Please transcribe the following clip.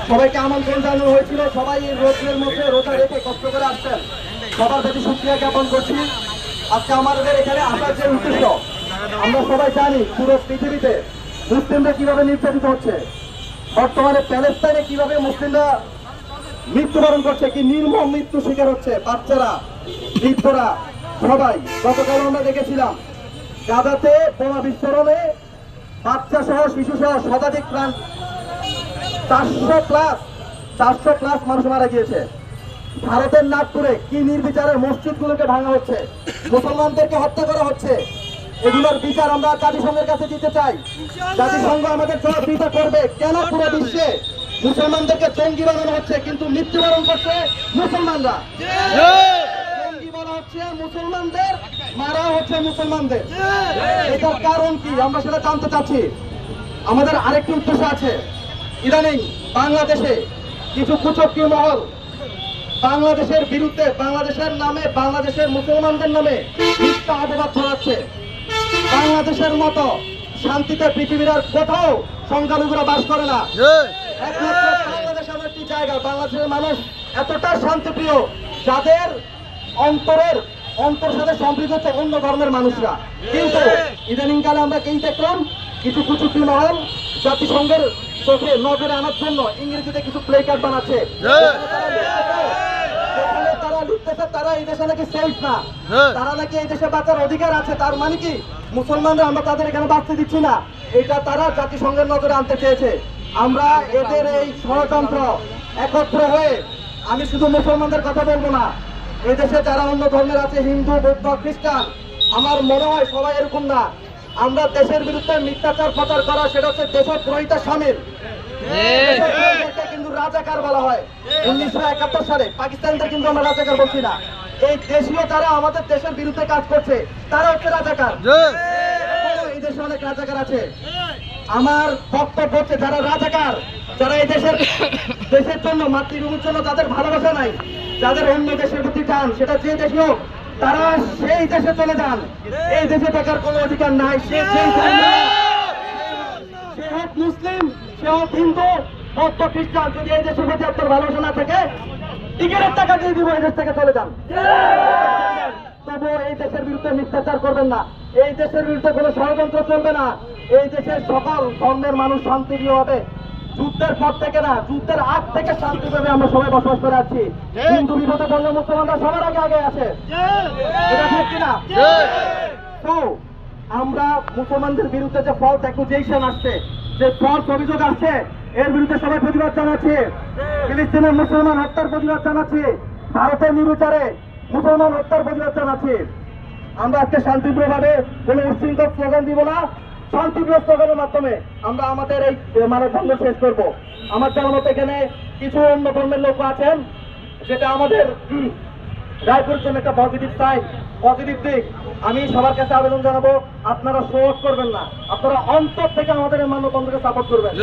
সবাইকে আমন্ত্রণ জানানো হয়েছিল। সবাই এই রোদের মধ্যে রোজা রেখে কষ্ট করে আসছেন, সবার প্রতি শুকরিয়া জ্ঞাপন করছি। আজকে আমাদের এখানে আসার যে উদ্দেশ্য, আমরা সবাই জানি পুরো পৃথিবীতে মুসলিমরা কিভাবে নির্যাতিত হচ্ছে, বর্তমানে প্যালেস্তাইনে কিভাবে মুসলিমরা মৃত্যুবরণ করছে, কি নির্মম মৃত্যু শিকার হচ্ছে, বাচ্চারা, বৃদ্ধরা, সবাই। গতকাল আমরা দেখেছিলাম গাজাতে বোমা বিস্ফোরণে বাচ্চা সহ শিশু সহ শতাধিক প্রাণ, 400 প্লাস মানুষ মারা গিয়েছে। ভারতের নাগপুরে কি নির্বিচারে মসজিদগুলোকে ভাঙা হচ্ছে, মুসলমানদেরকে হত্যা করা হচ্ছে। এগুলোর বিচার আমরা জাতিসংঘের কাছে দিতে চাই। জাতিসংঘ আমাদের জবাবদিহিতা করবে। কেন পুরো বিশ্বে মুসলমানদেরকে জঙ্গি বানানো হচ্ছে কিন্তু মৃত্যুবরণ করছে মুসলমানরা? জঙ্গি বলা হচ্ছে মুসলমানদের, মারা হচ্ছে মুসলমানদের। এটার কারণ কি আমরা সেটা জানতে চাচ্ছি। আমাদের আরেকটি উদ্দেশ্য আছে। ইদানিং বাংলাদেশে কিছু কুচক্রী মহল বাংলাদেশের বিরুদ্ধে, বাংলাদেশের নামে, বাংলাদেশের মুসলমানদের নামে মিথ্যা অপবাদ ছড়াচ্ছে। বাংলাদেশের মতো শান্তিতে পৃথিবীর আর কোথাও সংখ্যালঘুরা বাস করে না। একমাত্র বাংলাদেশ এমন একটি জায়গা, বাংলাদেশের মানুষ এতটা শান্তিপ্রিয় যাদের অন্তর সাথে সম্পৃক্ত হচ্ছে অন্য ধর্মের মানুষরা। কিন্তু ইদানিং কালে আমরা কি দেখলাম, কিছু কুচুক্রি মহল জাতিসংঘের চোখে নজরে আনার জন্য ইংরেজিতে কিছু প্লে কার্ড বানাচ্ছে। তারা লিখতেছে তারা এই দেশে নাকি সেফ না, তারা নাকি এই দেশে বাঁচার অধিকার আছে। তার মানে কি মুসলমানরা আমরা তাদের এখানে বাঁচতে দিচ্ছি না, এটা তারা জাতিসংঘের নজরে আনতে চেয়েছে। আমরা এদের এই ষড়যন্ত্র একত্র হয়ে, আমি শুধু মুসলমানদের কথা বলবো না, এদেশে যারা অন্য ধর্মের আছে, হিন্দু, বৌদ্ধ, খ্রিস্টান, আমার মনে হয় সবাই এরকম না। আমরা দেশের বিরুদ্ধে মিথ্যাচার প্রচার করা, সেটা হচ্ছে দেশদ্রোহিতা শামিল। কিন্তু রাজাকার বলা হয়। 1971 সালে পাকিস্তানদের কিন্তু আমরা রাজাকার বলছি না। এই দেশীয় যারা আমাদের দেশের বিরুদ্ধে কাজ করছে তারা হচ্ছে রাজাকার। এই দেশে অনেক রাজাকার আছে। আমার বক্তব্য হচ্ছে যারা রাজাকার, যারা এই দেশের জন্য, মাতৃভূমির জন্য যাদের ভালোবাসা নাই, যাদের অন্য দেশের প্রতি টান, সেটা যে দেশই হোক, তারা সেই দেশে চলে যান। এই দেশে থাকার কোনো অধিকার নাই। সে হোক মুসলিম, সে হোক হিন্দু, বৌদ্ধ, খ্রিস্টান, যদি এই দেশের প্রতি আপনার ভালোবাসা না থাকে, টিকিটের টাকা দিয়ে দিব, এই দেশ থেকে চলে যান। তবু এই দেশের বিরুদ্ধে মিথ্যাচার করবেন না, এই দেশের বিরুদ্ধে কোনো ষড়যন্ত্র চলবে না। এই দেশের সকল ধর্মের মানুষ শান্তিপ্রিয়ভাবে, যুদ্ধের পর থেকে না, যুদ্ধের আগ থেকে শান্তিভাবে আমরা সবাই বসবাস করে আছি। হিন্দু বিপদে পড়লে মুসলমানরা সবার আগে আছে, এটা ঠিক কিনা? তো আমরা মুসলমানদের বিরুদ্ধে যে ফলস অ্যাকুজেশন আসছে, যে ফলস অভিযোগ আসছে, এর বিরুদ্ধে সবাই প্রতিবাদ জানাচ্ছি। ফিলিস্তিনের মুসলমান হত্যার প্রতিবাদ জানাচ্ছি, ভারতের নির্বিচারে মুসলমান হত্যার প্রতিবাদ জানাচ্ছি। আমরা আজকে শান্তিপ্রিয়ভাবে কোনো উচ্ছৃঙ্খল স্লোগান দিব না, শান্তিপ্রিয় স্লোগানের মাধ্যমে আমরা আমাদের এই মানববন্ধন শেষ করব। আমার জানা মতো এখানে কিছু অন্য ধর্মের লোক আছেন, যেটা আমাদের রায়পুরের জন্য একটা পজিটিভ সাইন, পজিটিভ দিক। আমি সবার কাছে আবেদন জানাবো, আপনারা শো অফ করবেন না, আপনারা অন্তর থেকে আমাদের এই মানববন্ধনকে সাপোর্ট করবেন।